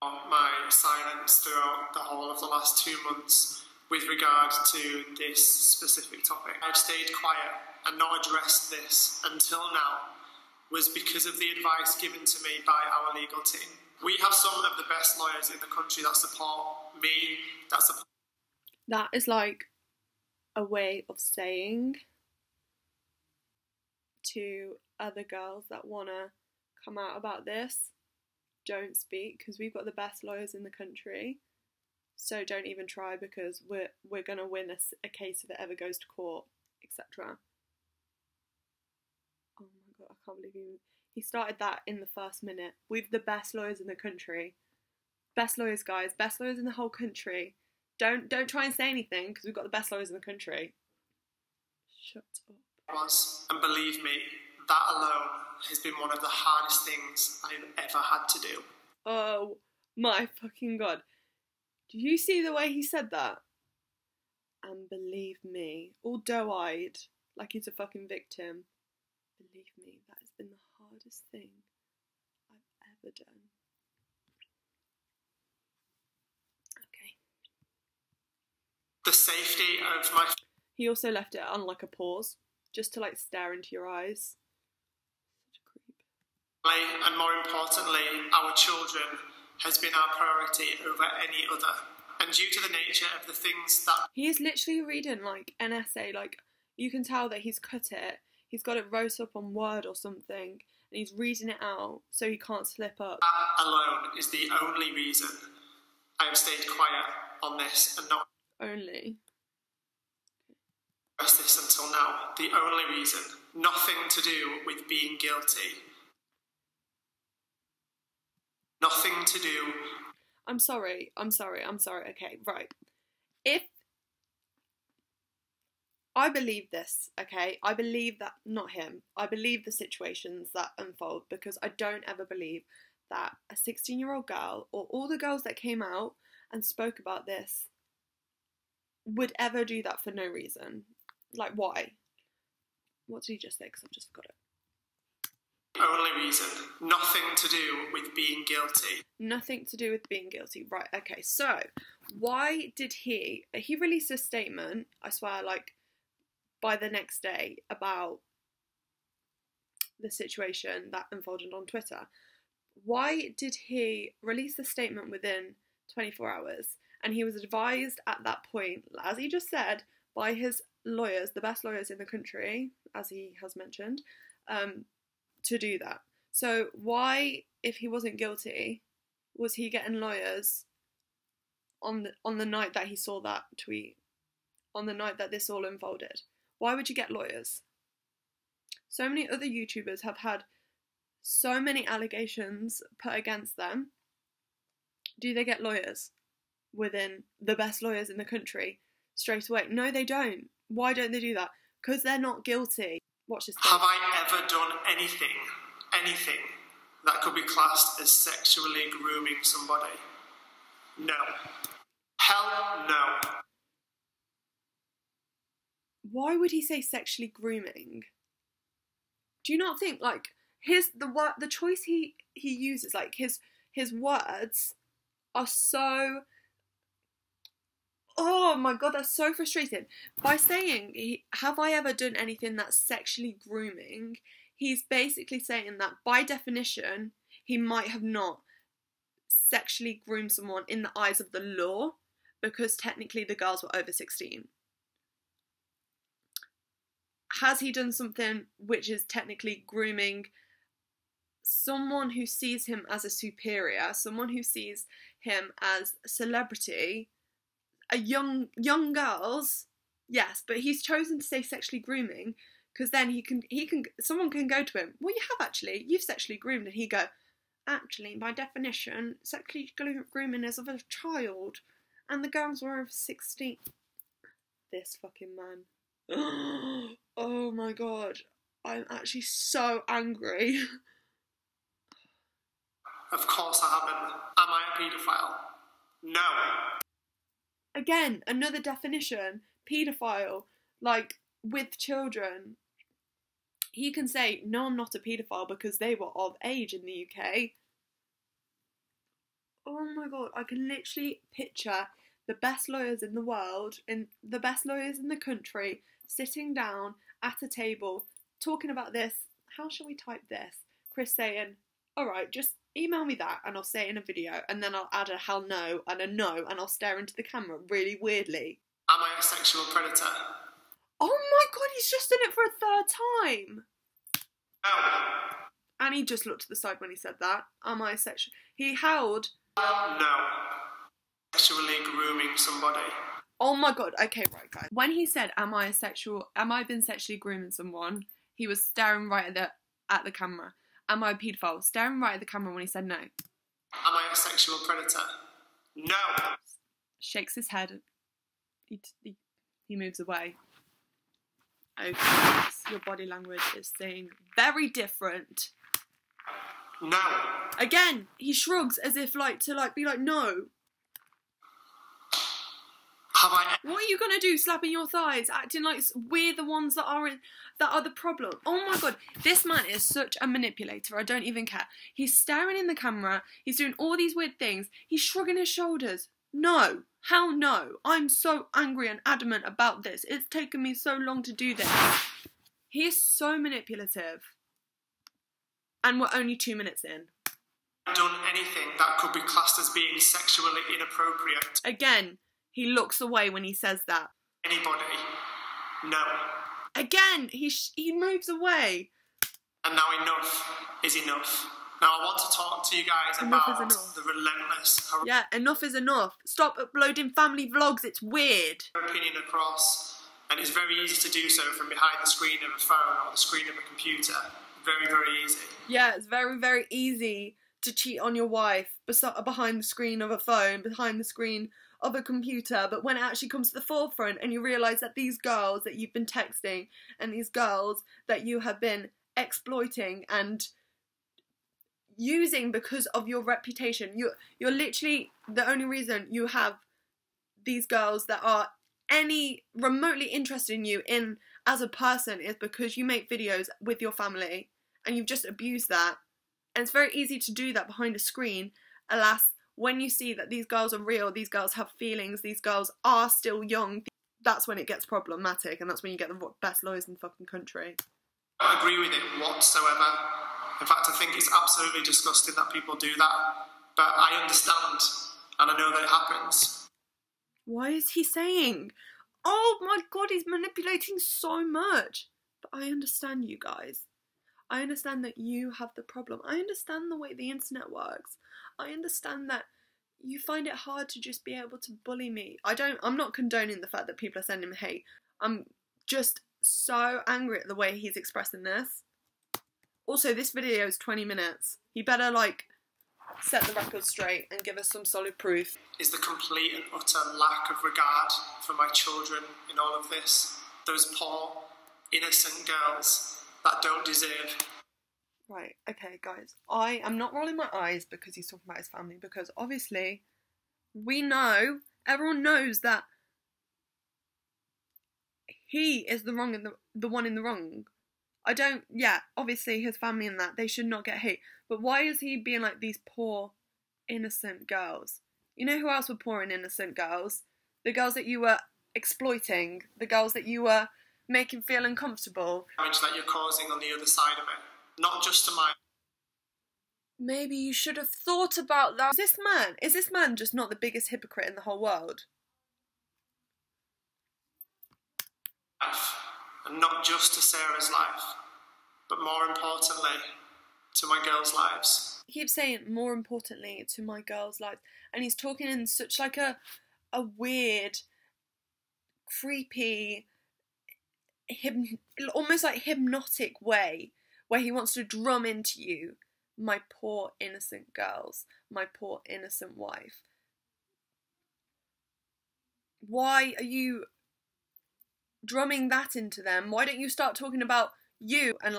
My silence throughout the whole of the last 2 months with regard to this specific topic. I've stayed quiet and not addressed this until now was because of the advice given to me by our legal team. We have some of the best lawyers in the country that support me, that support... That is like a way of saying to other girls that want to come out about this, don't speak, because we've got the best lawyers in the country, so don't even try, because we're going to win a case if it ever goes to court, etc. Oh my god, I can't believe he started that in the first minute. We've the best lawyers in the country. Best lawyers, guys. Best lawyers in the whole country. Don't try and say anything, because we've got the best lawyers in the country. Shut up. And believe me, that alone has been one of the hardest things I've ever had to do. Oh my fucking god. Do you see the way he said that? And believe me, all doe-eyed, like he's a fucking victim. Believe me, that has been the hardest thing I've ever done. Okay. The safety of my... He also left it on like a pause, just to like stare into your eyes. Such a creep. And more importantly, our children has been our priority over any other. And due to the nature of the things that... He is literally reading like an essay, like you can tell that he's cut it. He's got it wrote up on Word or something, and he's reading it out so he can't slip up. That alone is the only reason I have stayed quiet on this and not... Only? ...addressed this until now. The only reason. Nothing to do with being guilty. Nothing to do... I'm sorry. Okay, right. If I believe this, okay? I believe that, not him, I believe the situations that unfold, because I don't ever believe that a 16-year-old girl, or all the girls that came out and spoke about this, would ever do that for no reason. Like, why? What did he just say? Because I've just forgot it. Only reason. Nothing to do with being guilty. Nothing to do with being guilty. Right, okay. So, why did he released a statement, I swear, like, by the next day about the situation that unfolded on Twitter. Why did he release the statement within 24 hours? And he was advised at that point, as he just said, by his lawyers, the best lawyers in the country, as he has mentioned, to do that. So why, if he wasn't guilty, was he getting lawyers on the night that he saw that tweet, on the night that this all unfolded? Why would you get lawyers? So many other YouTubers have had so many allegations put against them. Do they get lawyers within the best lawyers in the country straight away? No, they don't. Why don't they do that? Because they're not guilty. Watch this. Have I ever done anything that could be classed as sexually grooming somebody? No. Hell no. Why would he say sexually grooming? Do you not think, like, the choice he uses, like, his words are so... Oh my god, that's so frustrating. By saying, have I ever done anything that's sexually grooming, he's basically saying that, by definition, he might have not sexually groomed someone in the eyes of the law, because technically the girls were over 16. Has he done something which is technically grooming someone who sees him as a superior, someone who sees him as a celebrity, a young girls? Yes, but he's chosen to say sexually grooming because then someone can go to him, well, you have actually, you've sexually groomed, and he go, actually, by definition, sexually grooming is of a child, and the girls were over 16. This fucking man. Oh my god, I'm actually so angry. Of course I haven't. Am I a paedophile? No. Again, another definition, paedophile, like, with children. He can say, no, I'm not a paedophile because they were of age in the UK. Oh my god, I can literally picture the best lawyers in the world and the best lawyers in the country sitting down at a table talking about this. How shall we type this? Chris saying, alright, just email me that and I'll say it in a video, and then I'll add a hell no and a no, and I'll stare into the camera really weirdly. Am I a sexual predator? Oh my god, he's just done it for a third time! No. And he just looked to the side when he said that. Am I sexual? He held... No. Sexually grooming somebody. Oh my god, okay, right, guys. When he said, am I been sexually grooming someone, he was staring right at the camera. Am I a paedophile? Staring right at the camera when he said no. Am I a sexual predator? No. Shakes his head. He moves away. Okay, your body language is saying very different. No. Again, he shrugs as if be like, no. Have I? What are you gonna do? Slapping your thighs, acting like we're the ones that are the problem. Oh my god, this man is such a manipulator. I don't even care. He's staring in the camera. He's doing all these weird things. He's shrugging his shoulders. No, hell no. I'm so angry and adamant about this. It's taken me so long to do this. He is so manipulative. And we're only 2 minutes in. Done anything that could be classed as being sexually inappropriate. Again, he looks away when he says that. Anybody? No. Again, he moves away. And now enough is enough. Now I want to talk to you guys about the relentless... Yeah, enough is enough. Stop uploading family vlogs, it's weird. ...opinion across, and it's very easy to do so from behind the screen of a phone or the screen of a computer. Very, very easy. Yeah, it's very, very easy to cheat on your wife behind the screen of a phone, behind the screen of a computer, but when it actually comes to the forefront and you realise that these girls that you've been texting and these girls that you have been exploiting and using because of your reputation, you're literally the only reason you have these girls that are any remotely interested in you as a person is because you make videos with your family and you've just abused that. And it's very easy to do that behind a screen. Alas, when you see that these girls are real, these girls have feelings, these girls are still young, that's when it gets problematic, and that's when you get the best lawyers in the fucking country. I don't agree with it whatsoever. In fact, I think it's absolutely disgusting that people do that. But I understand, and I know that it happens. Why is he saying? Oh my god, he's manipulating so much. But I understand you guys. I understand that you have the problem. I understand the way the internet works. I understand that you find it hard to just be able to bully me. I'm not condoning the fact that people are sending me hate. I'm just so angry at the way he's expressing this. Also, this video is 20 minutes. He better, set the record straight and give us some solid proof. Is the complete and utter lack of regard for my children in all of this. Those poor, innocent girls that don't deserve. Right, okay, guys. I am not rolling my eyes because he's talking about his family, because obviously we know, everyone knows that he is the wrong and the one in the wrong. Obviously his family and that, they should not get hate. But why is he being like these poor, innocent girls? You know who else were poor and innocent girls? The girls that you were exploiting, the girls that you were making feel uncomfortable. Damage that you're causing on the other side of it, not just to my... Maybe you should have thought about that. Is this man just not the biggest hypocrite in the whole world? Life, and not just to Sarah's life, but more importantly, to my girls' lives. He keeps saying, more importantly, to my girls' lives. And he's talking in such a weird, creepy, almost like hypnotic way, where he wants to drum into you, my poor innocent girls, my poor innocent wife. Why are you drumming that into them? Why don't you start talking about you and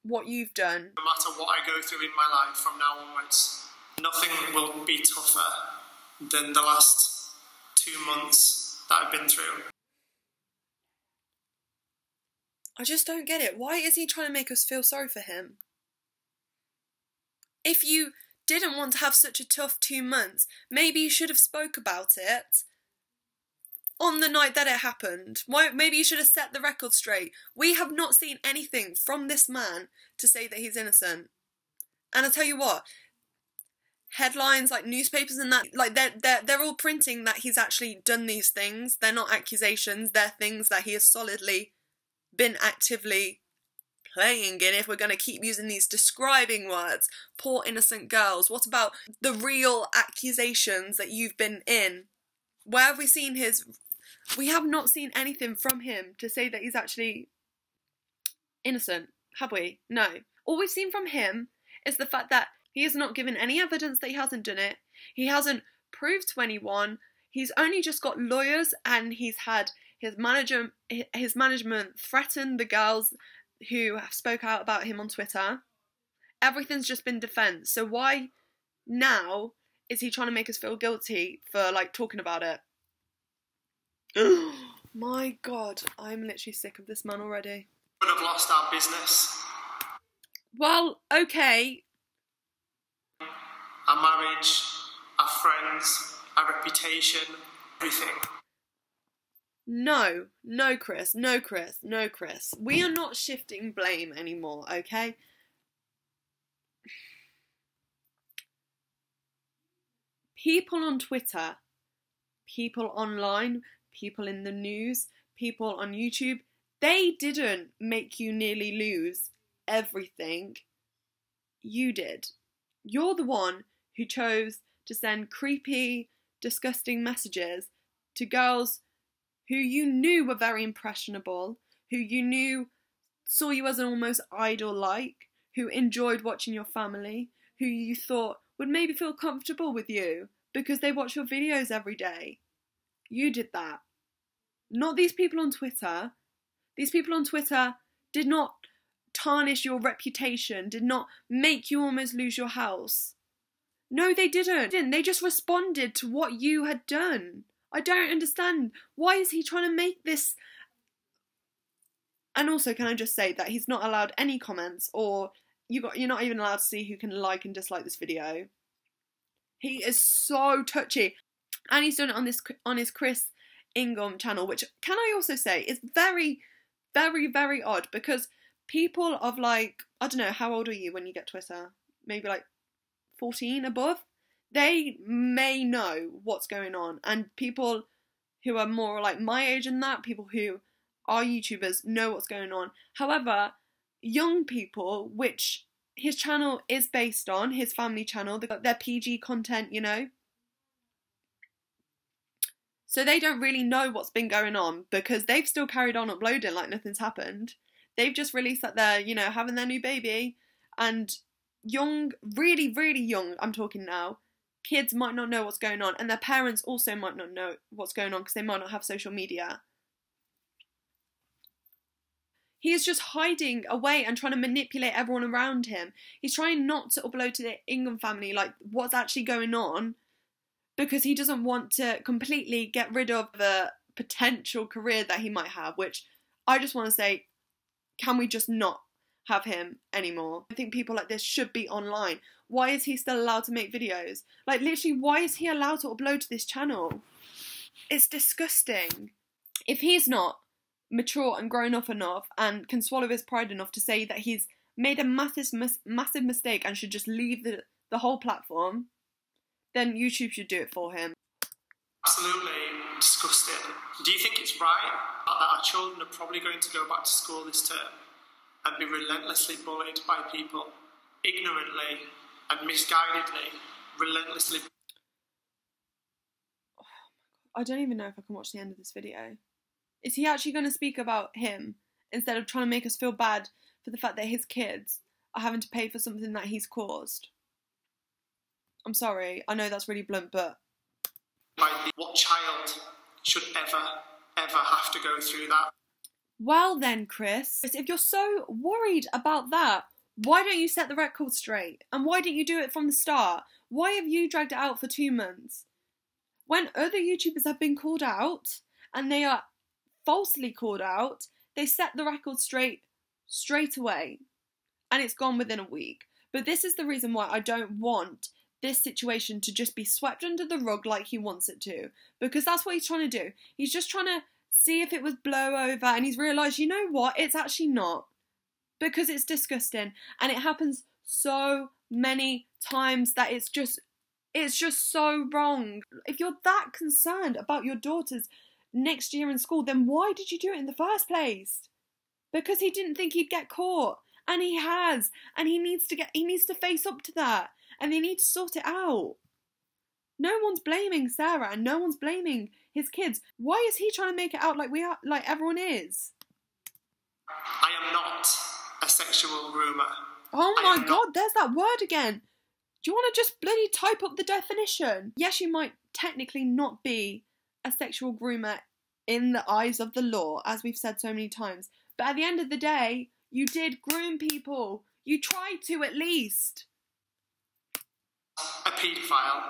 what you've done? No matter what I go through in my life from now onwards, nothing will be tougher than the last 2 months that I've been through. I just don't get it. Why is he trying to make us feel sorry for him? If you didn't want to have such a tough 2 months, maybe you should have spoke about it on the night that it happened. Maybe you should have set the record straight. We have not seen anything from this man to say that he's innocent. And I tell you what, headlines like newspapers and that, like they're all printing that he's actually done these things. They're not accusations, they're things that he has solidly been actively playing in. If we're going to keep using these describing words, poor innocent girls, what about the real accusations that you've been in? Where have we seen his... We have not seen anything from him to say that he's actually innocent, have we? No. All we've seen from him is the fact that he has not given any evidence that he hasn't done it. He hasn't proved to anyone. He's only just got lawyers, and he's had his management threaten the girls who have spoke out about him on Twitter. Everything's just been defence. So why now is he trying to make us feel guilty for, like, talking about it? My God, I'm literally sick of this man already. We would have lost our business. Well, okay. Our marriage, our friends, our reputation, everything. No, Chris. We are not shifting blame anymore, okay? People on Twitter, people online, people in the news, people on YouTube, they didn't make you nearly lose everything. You did. You're the one who chose to send creepy, disgusting messages to girls who you knew were very impressionable, who you knew saw you as an almost idol-like, who enjoyed watching your family, who you thought would maybe feel comfortable with you because they watch your videos every day. You did that. Not these people on Twitter. These people on Twitter did not tarnish your reputation, did not make you almost lose your house. No, they didn't. They just responded to what you had done. I don't understand. Why is he trying to make this? And also, can I just say that he's not allowed any comments, or you're not even allowed to see who can like and dislike this video. He is so touchy, and he's done it on his Chris INGHAM channel, which, can I also say, is very, very, very odd, because people of, like, I don't know, how old are you when you get Twitter? Maybe like 14 above? They may know what's going on, and people who are more like my age than that, people who are YouTubers, know what's going on. However, young people, which his channel is based on, his family channel, their PG content, you know, so they don't really know what's been going on, because they've still carried on uploading like nothing's happened. They've just released that they're, you know, having their new baby, and young, really, really young, I'm talking now, kids might not know what's going on, and their parents also might not know what's going on because they might not have social media. He is just hiding away and trying to manipulate everyone around him. He's trying not to upload to the INGHAM family, like, what's actually going on, because he doesn't want to completely get rid of the potential career that he might have, which I just want to say, can we just not have him anymore? I think people like this should be online. Why is he still allowed to make videos? Like, literally, why is he allowed to upload to this channel? It's disgusting. If he's not mature and grown up enough and can swallow his pride enough to say that he's made a massive mistake and should just leave the whole platform, then YouTube should do it for him. Absolutely disgusting. Do you think it's right that our children are probably going to go back to school this term and be relentlessly bullied by people, ignorantly and misguidedly, relentlessly? I don't even know if I can watch the end of this video. Is he actually going to speak about him instead of trying to make us feel bad for the fact that his kids are having to pay for something that he's caused? I'm sorry, I know that's really blunt, but... What child should ever have to go through that? Well then, Chris, if you're so worried about that, why don't you set the record straight? And why didn't you do it from the start? Why have you dragged it out for 2 months? When other YouTubers have been called out, and they are falsely called out, they set the record straight away. And it's gone within a week. But this is the reason why I don't want this situation to just be swept under the rug like he wants it to, because that's what he's trying to do. He's just trying to see if it was blow over, and he's realised, you know what, it's actually not, because it's disgusting, and it happens so many times that it's just so wrong. If you're that concerned about your daughter's next year in school, then why did you do it in the first place? Because he didn't think he'd get caught, and he has, and he needs to face up to that, and they need to sort it out. No one's blaming Sarah, and no one's blaming his kids. Why is he trying to make it out like everyone is? I am not a sexual groomer. Oh my God, there's that word again. Do you want to just bloody type up the definition? Yes, you might technically not be a sexual groomer in the eyes of the law, as we've said so many times. But at the end of the day, you did groom people. You tried to, at least. A paedophile.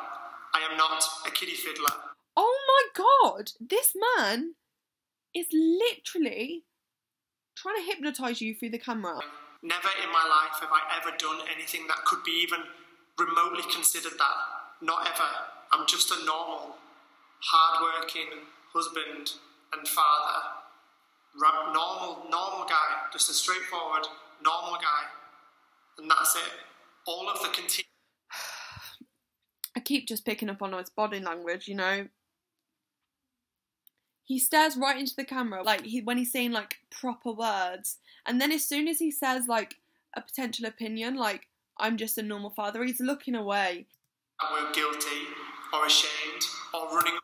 I am not a kiddie fiddler. Oh my God, this man is literally trying to hypnotise you through the camera. Never in my life have I ever done anything that could be even remotely considered that. Not ever. I'm just a normal, hard-working husband and father. Normal guy. Just a straightforward, normal guy. And that's it. All of the I keep just picking up on his body language, you know. He stares right into the camera, like when he's saying like proper words, and then as soon as he says like a potential opinion, like I'm just a normal father, he's looking away. We're guilty or ashamed or running.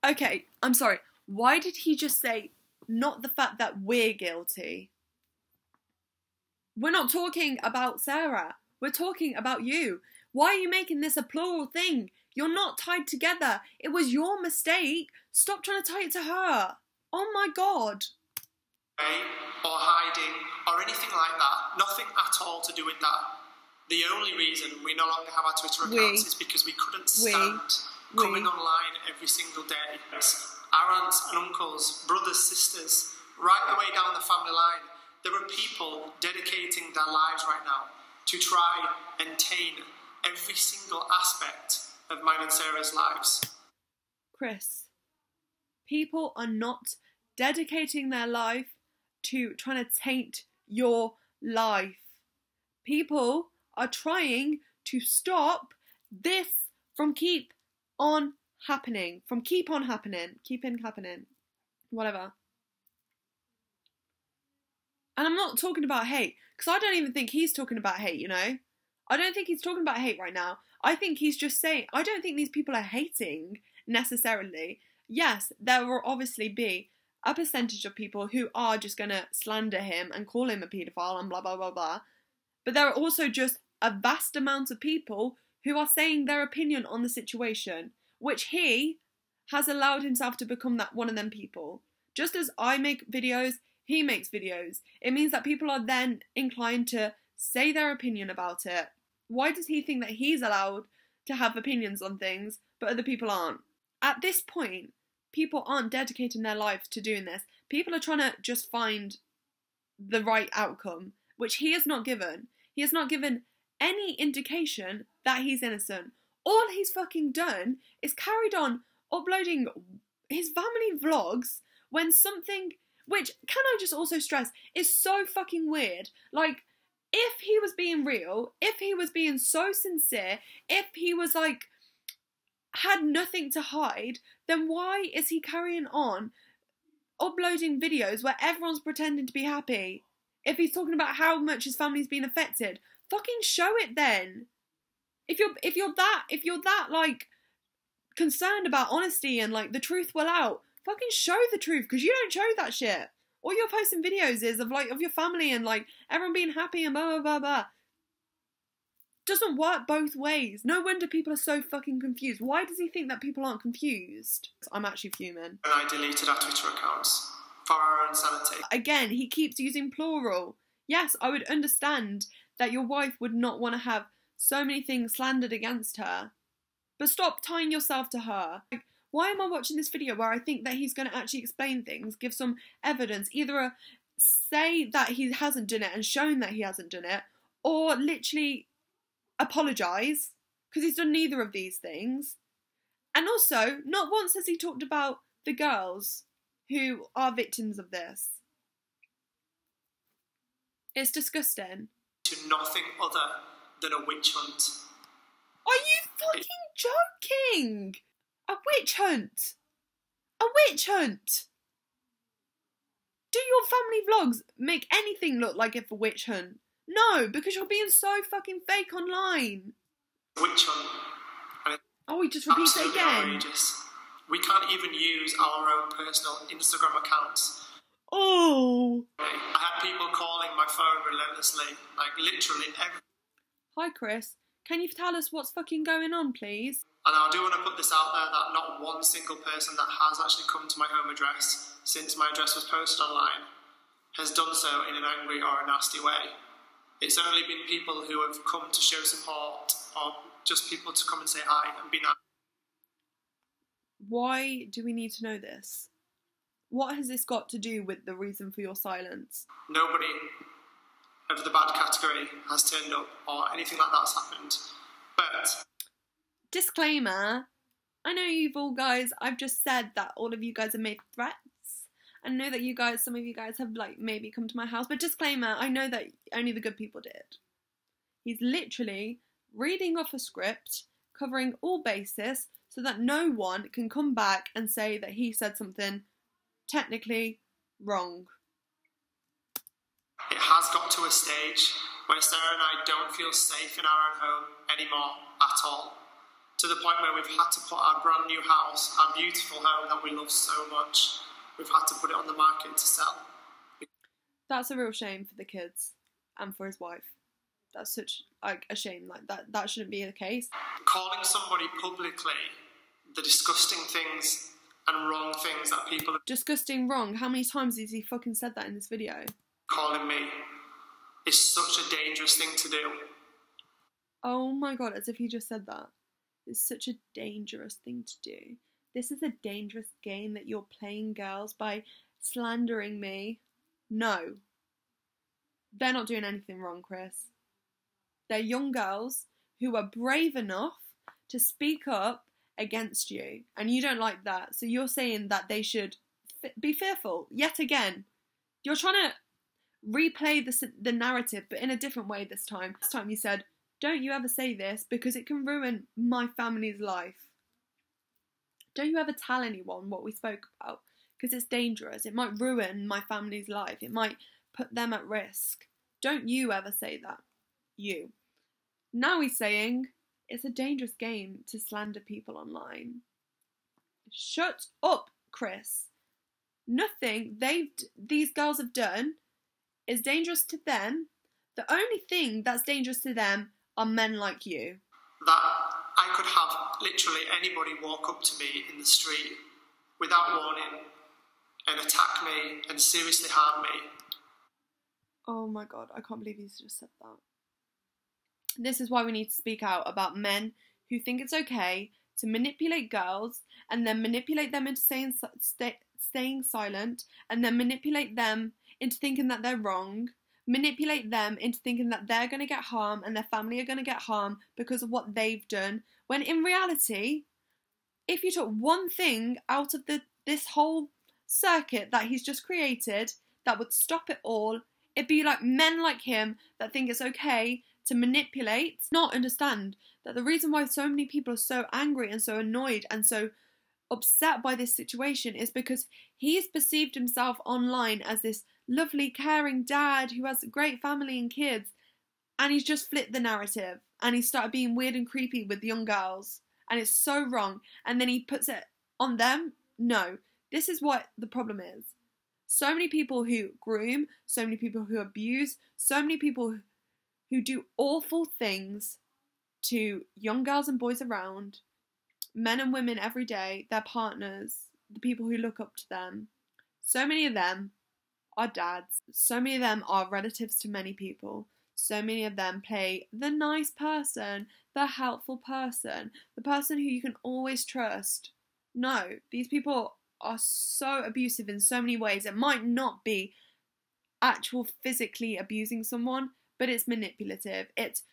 Okay, I'm sorry. Why did he just say not the fact that we're guilty? We're not talking about Sarah. We're talking about you. Why are you making this a plural thing? You're not tied together. It was your mistake. Stop trying to tie it to her. Oh my God. Or hiding or anything like that. Nothing at all to do with that. The only reason we no longer have our Twitter accounts is because we couldn't stand coming online every single day. Our aunts and uncles, brothers, sisters, right the way down the family line. There are people dedicating their lives right now to try and tame every single aspect of mine and Sarah's lives. Chris, people are not dedicating their life to trying to taint your life. People are trying to stop this from keep on happening. Whatever. And I'm not talking about hate, because I don't even think he's talking about hate, you know? I don't think he's talking about hate right now. I think he's just saying, I don't think these people are hating necessarily. Yes, there will obviously be a percentage of people who are just going to slander him and call him a paedophile and blah, blah, blah, blah. But there are also just a vast amount of people who are saying their opinion on the situation, which he has allowed himself to become that one of them people. Just as I make videos, he makes videos. It means that people are then inclined to say their opinion about it. Why does he think that he's allowed to have opinions on things, but other people aren't? At this point, people aren't dedicating their lives to doing this. People are trying to just find the right outcome, which he has not given. He has not given any indication that he's innocent. All he's fucking done is carried on uploading his family vlogs when something, which, can I just also stress, is so fucking weird. Like, if he was being real, if he was being so sincere, if he was like, had nothing to hide, then why is he carrying on uploading videos where everyone's pretending to be happy? If he's talking about how much his family's been affected, fucking show it then. If you're that like concerned about honesty and like the truth will out, fucking show the truth, because you don't show that shit. All you're posting videos is of your family and like everyone being happy and blah blah blah blah. Doesn't work both ways. No wonder people are so fucking confused. Why does he think that people aren't confused? I'm actually fuming. And I deleted our Twitter accounts for our own sanity. Again, he keeps using plural. Yes, I would understand that your wife would not want to have so many things slandered against her. But stop tying yourself to her. Like, why am I watching this video where I think that he's going to actually explain things, give some evidence, either say that he hasn't done it and shown that he hasn't done it, or literally apologise because he's done neither of these things. And also, not once has he talked about the girls who are victims of this. It's disgusting. To nothing other than a witch hunt. Are you fucking joking? A witch hunt? A witch hunt? Do your family vlogs make anything look like it's a witch hunt? No, because you're being so fucking fake online. Witch hunt. Oh, he just repeats it again. Outrageous. We can't even use our own personal Instagram accounts. Oh. I had people calling my phone relentlessly, like literally every... Hi Chris, can you tell us what's fucking going on, please? And I do want to put this out there that not one single person that has actually come to my home address since my address was posted online has done so in an angry or a nasty way. It's only been people who have come to show support or just people to come and say hi and be nice. Why do we need to know this? What has this got to do with the reason for your silence? Nobody of the bad category has turned up or anything like that's happened. But... disclaimer, I know you've all guys, I've just said that all of you guys have made threats. I know that you guys, some of you guys have like maybe come to my house, but disclaimer, I know that only the good people did. He's literally reading off a script, covering all bases, so that no one can come back and say that he said something technically wrong. It has got to a stage where Sarah and I don't feel safe in our own home anymore at all. To the point where we've had to put our brand new house, our beautiful home that we love so much, we've had to put it on the market to sell. That's a real shame for the kids and for his wife. That's such like a shame. Like that shouldn't be the case. Calling somebody publicly the disgusting things and wrong things that people have... Disgusting wrong? How many times has he fucking said that in this video? Calling me is such a dangerous thing to do. Oh my god, as if he just said that. It's such a dangerous thing to do. This is a dangerous game that you're playing, girls, by slandering me. No. They're not doing anything wrong, Chris. They're young girls who are brave enough to speak up against you, and you don't like that, so you're saying that they should be fearful. Yet again, you're trying to replay the narrative, but in a different way this time. Last time you said, don't you ever say this because it can ruin my family's life. Don't you ever tell anyone what we spoke about because it's dangerous. It might ruin my family's life. It might put them at risk. Don't you ever say that. You. Now he's saying it's a dangerous game to slander people online. Shut up, Chris. Nothing these girls have done is dangerous to them. The only thing that's dangerous to them are men like you. That I could have literally anybody walk up to me in the street without warning and attack me and seriously harm me. Oh my god, I can't believe he's just said that. This is why we need to speak out about men who think it's okay to manipulate girls and then manipulate them into staying silent and then manipulate them into thinking that they're wrong, manipulate them into thinking that they're going to get harm and their family are going to get harm because of what they've done, when in reality, if you took one thing out of this whole circuit that he's just created that would stop it all, it'd be like men like him that think it's okay to manipulate, not understand that the reason why so many people are so angry and so annoyed and so upset by this situation is because he's perceived himself online as this lovely, caring dad who has a great family and kids, and he's just flipped the narrative and he started being weird and creepy with young girls, and it's so wrong, and then he puts it on them. No, this is what the problem is. So many people who groom, so many people who abuse, so many people who do awful things to young girls and boys around, men and women every day, their partners, the people who look up to them. So many of them are dads. So many of them are relatives to many people. So many of them play the nice person, the helpful person, the person who you can always trust. No, these people are so abusive in so many ways. It might not be actual physically abusing someone, but it's manipulative. It's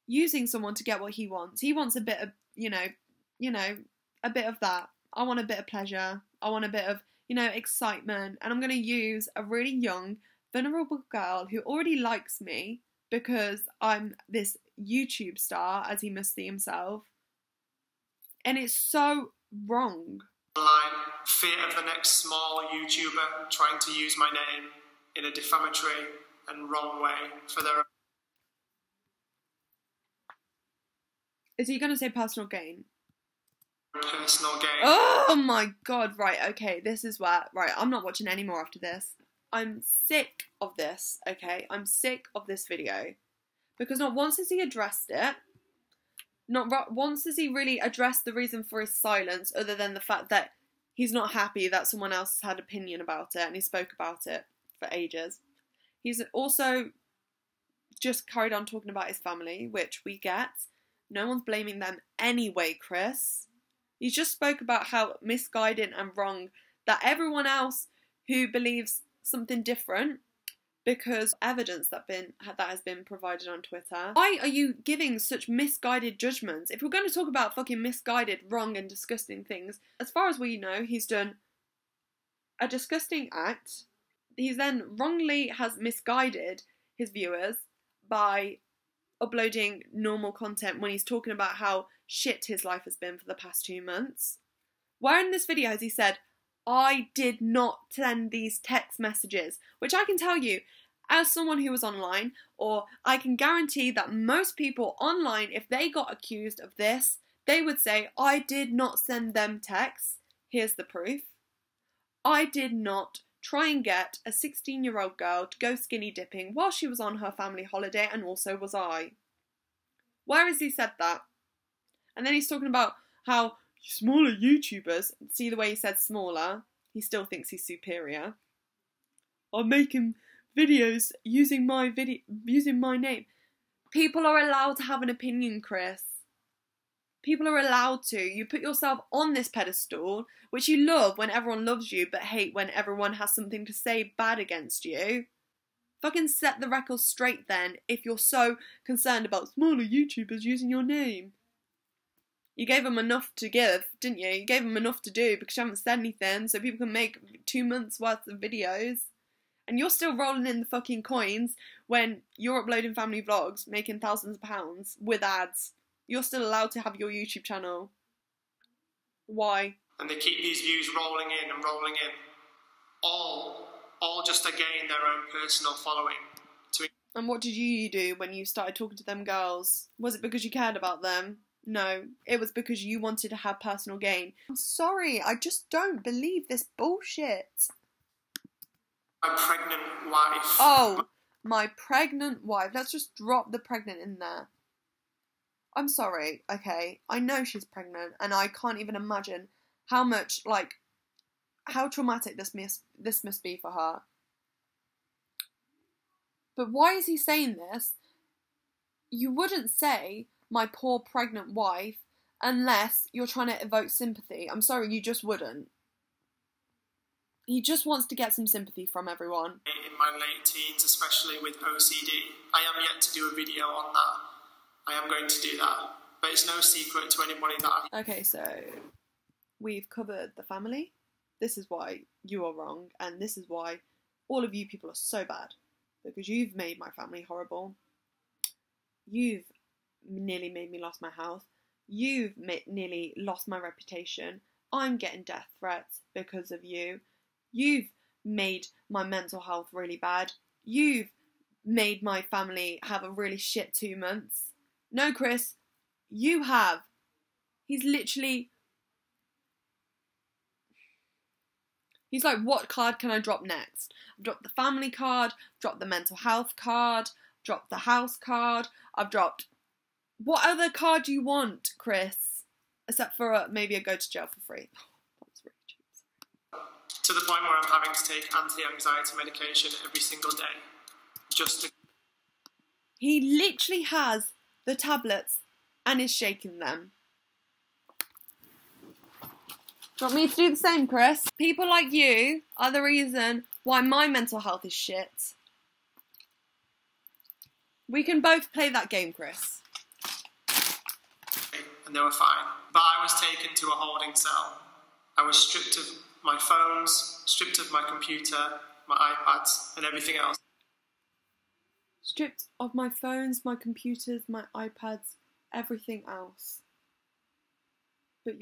using someone to get what he wants. He wants a bit of, a bit of that. I want a bit of pleasure. I want a bit of, excitement. And I'm going to use a really young, vulnerable girl who already likes me because I'm this YouTube star, as he must see himself. And it's so wrong. Fear of the next small YouTuber trying to use my name in a defamatory and wrong way for their own. Is he going to say personal gain? Personal gain. Oh my god, right, okay, this is where, right, I'm not watching any more after this. I'm sick of this, okay? I'm sick of this video. Because not once has he addressed it, not once has he really addressed the reason for his silence, other than the fact that he's not happy that someone else had opinion about it, and he spoke about it for ages. He's also just carried on talking about his family, which we get. No one's blaming them anyway, Chris. He just spoke about how misguided and wrong that everyone else who believes something different, because evidence that has been provided on Twitter. Why are you giving such misguided judgments? If we're going to talk about fucking misguided, wrong and disgusting things, as far as we know, he's done a disgusting act. He then wrongly has misguided his viewers by uploading normal content when he's talking about how shit his life has been for the past 2 months. Where in this video has he said, I did not send these text messages, which I can tell you, as someone who was online, or I can guarantee that most people online, if they got accused of this, they would say, I did not send them texts. Here's the proof. I did not try and get a 16-year-old girl to go skinny dipping while she was on her family holiday, and also was I. Where has he said that? And then he's talking about how smaller YouTubers, see the way he said smaller, he still thinks he's superior, are making videos using my name. People are allowed to have an opinion, Chris. People are allowed to. You put yourself on this pedestal, which you love when everyone loves you, but hate when everyone has something to say bad against you. Fucking set the record straight then, if you're so concerned about smaller YouTubers using your name. You gave them enough to give, didn't you? You gave them enough to do because you haven't said anything, so people can make 2 months worth of videos. And you're still rolling in the fucking coins when you're uploading family vlogs, making thousands of pounds with ads. You're still allowed to have your YouTube channel. Why? And they keep these views rolling in and rolling in. All just to gain their own personal following. And what did you do when you started talking to them girls? Was it because you cared about them? No, it was because you wanted to have personal gain. I'm sorry, I just don't believe this bullshit. My pregnant wife. Oh, my pregnant wife. Let's just drop the pregnant in there. I'm sorry, okay, I know she's pregnant, and I can't even imagine how much, how traumatic this must be for her. But why is he saying this? You wouldn't say, my poor pregnant wife, unless you're trying to evoke sympathy. I'm sorry, you just wouldn't. He just wants to get some sympathy from everyone. In my late teens, especially with OCD, I am yet to do a video on that. I am going to do that, but it's no secret to anybody that Okay, so we've covered the family. This is why you are wrong, and this is why all of you people are so bad, because you've made my family horrible. You've nearly made me lose my house. You've nearly lost my reputation. I'm getting death threats because of you. You've made my mental health really bad. You've made my family have a really shit 2 months. No, Chris, you have. He's literally... He's like, what card can I drop next? I've dropped the family card, dropped the mental health card, dropped the house card, I've dropped... What other card do you want, Chris? Except for maybe a go to jail for free. That's really cheap. To the point where I'm having to take anti-anxiety medication every single day. Just to... He literally has the tablets and is shaking them. Do you want me to do the same, Chris? People like you are the reason why my mental health is shit. We can both play that game, Chris. and they were fine. But I was taken to a holding cell. I was stripped of my phones, stripped of my computer, my iPads, and everything else. Stripped of my phones, my computers, my iPads, everything else. But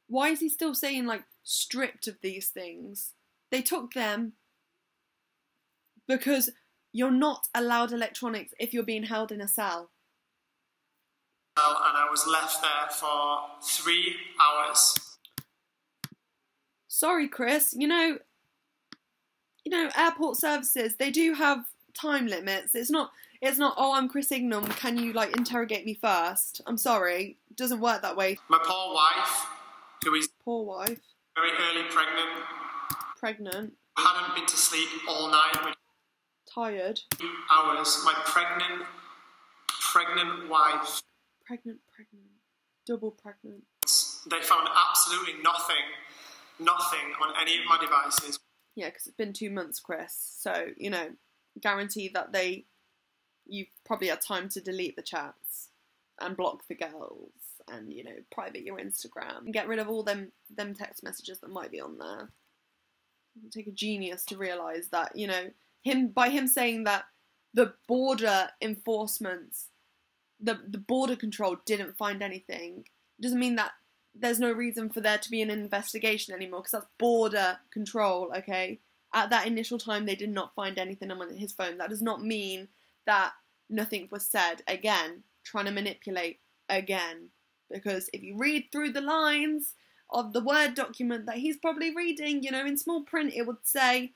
why is he still saying, like, stripped of these things? They took them because you're not allowed electronics if you're being held in a cell. And I was left there for 3 hours. Sorry, Chris. You know, airport services, they do have time limits. It's not, oh, I'm Chris Ingham, can you, like, interrogate me first? I'm sorry. It doesn't work that way. My poor wife, who is Poor wife. very early pregnant. Pregnant. Hadn't been to sleep all night. Tired. Hours. My pregnant wife. Pregnant. Double pregnant. They found absolutely nothing on any of my devices. Yeah, because it's been 2 months, Chris. So, you know, guarantee that you've probably had time to delete the chats and block the girls and, you know, private your Instagram and get rid of all them text messages that might be on there. It'll take a genius to realise that, you know, by him saying that the border enforcements, the border control didn't find anything, doesn't mean that there's no reason for there to be an investigation anymore, because that's border control, okay? At that initial time, they did not find anything on his phone. That does not mean that nothing was said. Again, trying to manipulate again. Because if you read through the lines of the Word document that he's probably reading, you know, in small print, it would say,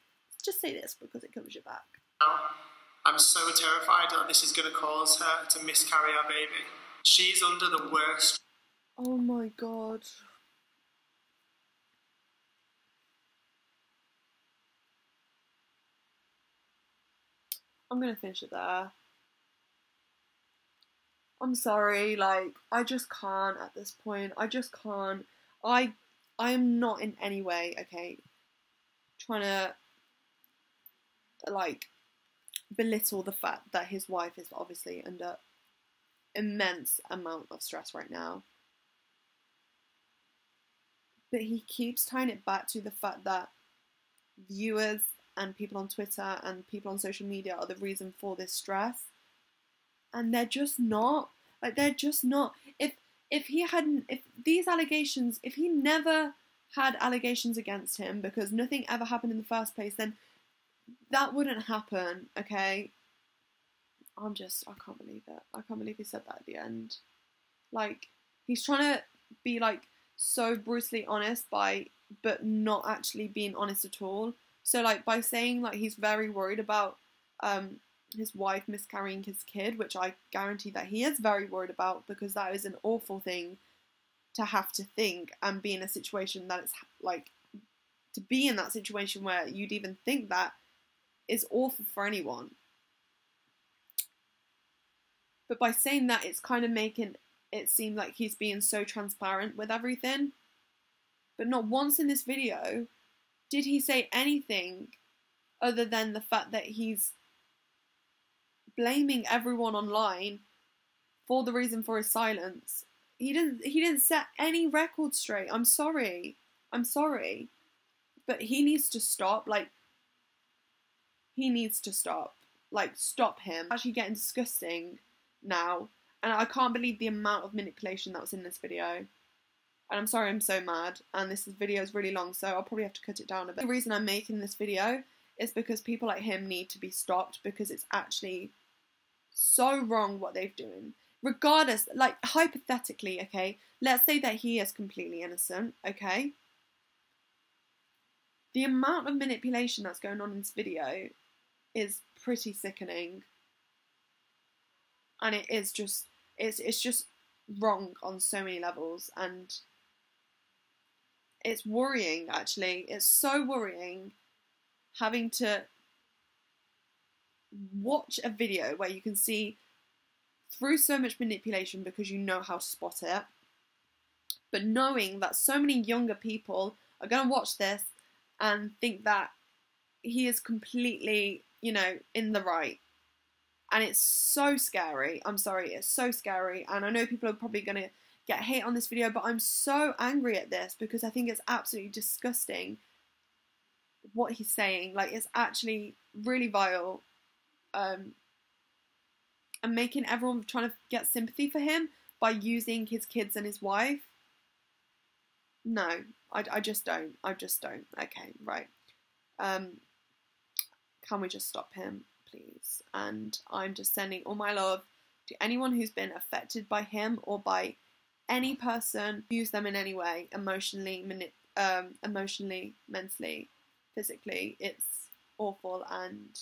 just say this because it covers your back. I'm so terrified that this is going to cause her to miscarry our baby. She's under the worst. Oh my God. I'm going to finish it there. I'm sorry, like, I just can't at this point. I just can't. I am not in any way, okay, trying to, like, belittle the fact that his wife is obviously under immense amount of stress right now. But he keeps tying it back to the fact that viewers and people on Twitter and people on social media are the reason for this stress. And they're just not. Like, they're just not. If these allegations, if he never had allegations against him because nothing ever happened in the first place, then that wouldn't happen, okay? I can't believe it. I can't believe he said that at the end. Like, he's trying to be, like, so brutally honest but not actually being honest at all. So, like, by saying, like, he's very worried about his wife miscarrying his kid, which I guarantee that he is very worried about, because that is an awful thing to have to think and be in a situation that it's, like, to be in that situation where you'd even think that is awful for anyone. But by saying that, it's kind of making it seem like he's being so transparent with everything. But not once in this video did he say anything other than the fact that he's blaming everyone online for the reason for his silence. He didn't set any record straight. I'm sorry. But he needs to stop. Like, he needs to stop. Like, stop him. Actually getting disgusting now. And I can't believe the amount of manipulation that was in this video. And I'm sorry, I'm so mad. And this video is really long, so I'll probably have to cut it down a bit. The reason I'm making this video is because people like him need to be stopped, because it's actually so wrong what they're doing. Regardless, like, hypothetically, okay, let's say that he is completely innocent, okay? The amount of manipulation that's going on in this video is pretty sickening. And it is just, it's just wrong on so many levels, and it's worrying, actually. It's so worrying having to watch a video where you can see through so much manipulation because you know how to spot it, but knowing that so many younger people are going to watch this and think that he is completely, you know, in the right. And it's so scary. I'm sorry, it's so scary. And I know people are probably going to get hate on this video, but I'm so angry at this because I think it's absolutely disgusting what he's saying. Like, it's actually really vile, and making everyone trying to get sympathy for him by using his kids and his wife. No, I just don't. Okay, right. Can we just stop him, please? And I'm just sending all my love to anyone who's been affected by him or by any person who used them in any way, emotionally, mentally, physically. It's awful, and